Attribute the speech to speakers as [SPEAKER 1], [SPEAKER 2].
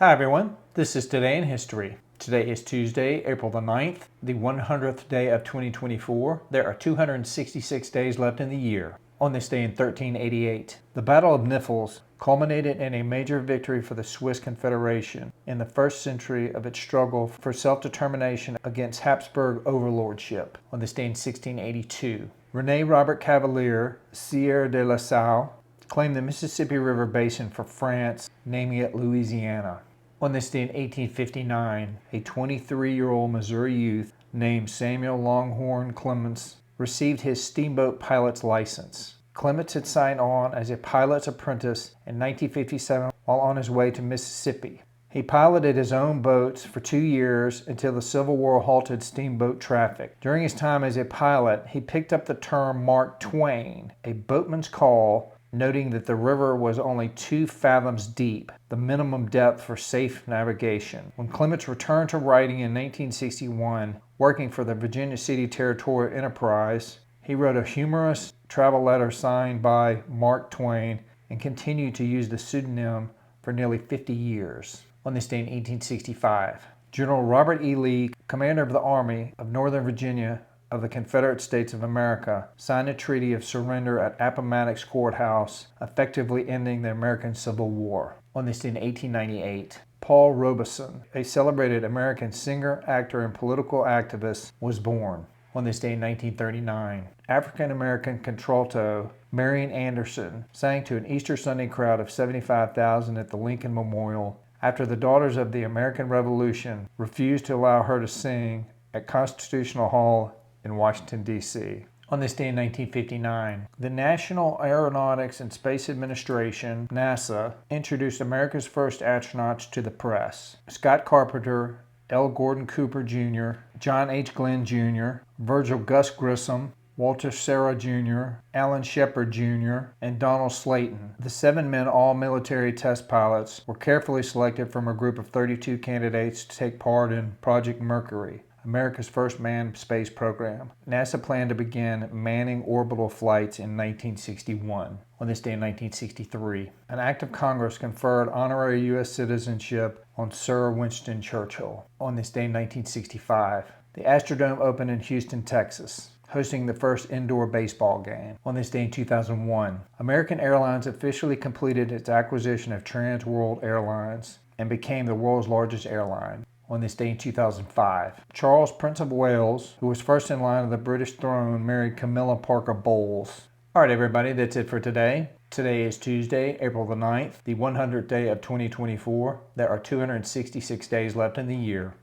[SPEAKER 1] Hi everyone, this is Today in History. Today is Tuesday, April the 9th, the 100th day of 2024. There are 266 days left in the year. On this day in 1388, the Battle of Nafels culminated in a major victory for the Swiss Confederation in the first century of its struggle for self-determination against Habsburg overlordship. On this day in 1682, Rene-Robert Cavelier, sieur de la Salle, claimed the Mississippi River Basin for France, naming it Louisiana. On this day in 1859, a 23-year-old Missouri youth named Samuel Langhorne Clemens received his steamboat pilot's license. Clemens had signed on as a pilot's apprentice in 1957 while on his way to Mississippi. He piloted his own boats for 2 years until the Civil War halted steamboat traffic. During his time as a pilot, he picked up the term Mark Twain, a boatman's call, noting that the river was only 2 fathoms deep, the minimum depth for safe navigation. When Clemens returned to writing in 1961, working for the Virginia City Territorial Enterprise, he wrote a humorous travel letter signed by Mark Twain and continued to use the pseudonym for nearly 50 years. On this day in 1865, General Robert E. Lee, commander of the Army of Northern Virginia of the Confederate States of America, signed a treaty of surrender at Appomattox Courthouse, effectively ending the American Civil War. On this day in 1898, Paul Robeson, a celebrated American singer, actor, and political activist, was born. On this day in 1939, African-American contralto Marian Anderson sang to an Easter Sunday crowd of 75,000 at the Lincoln Memorial after the Daughters of the American Revolution refused to allow her to sing at Constitutional Hall in Washington, D.C. On this day in 1959, the National Aeronautics and Space Administration, NASA, introduced America's first astronauts to the press. Scott Carpenter, L. Gordon Cooper Jr., John H. Glenn Jr., Virgil Gus Grissom, Walter Serra Jr., Alan Shepard Jr., and Donald Slayton. The 7 men all-military test pilots were carefully selected from a group of 32 candidates to take part in Project Mercury, America's first manned space program. NASA planned to begin manning orbital flights in 1961. On this day in 1963, an act of Congress conferred honorary U.S. citizenship on Sir Winston Churchill. On this day in 1965, the Astrodome opened in Houston, Texas, hosting the first indoor baseball game. On this day in 2001, American Airlines officially completed its acquisition of Trans World Airlines and became the world's largest airline. On this day in 2005, Charles, Prince of Wales, who was first in line of the British throne, married Camilla Parker Bowles. All right, everybody, that's it for today. Today is Tuesday, April the 9th, the 100th day of 2024. There are 266 days left in the year.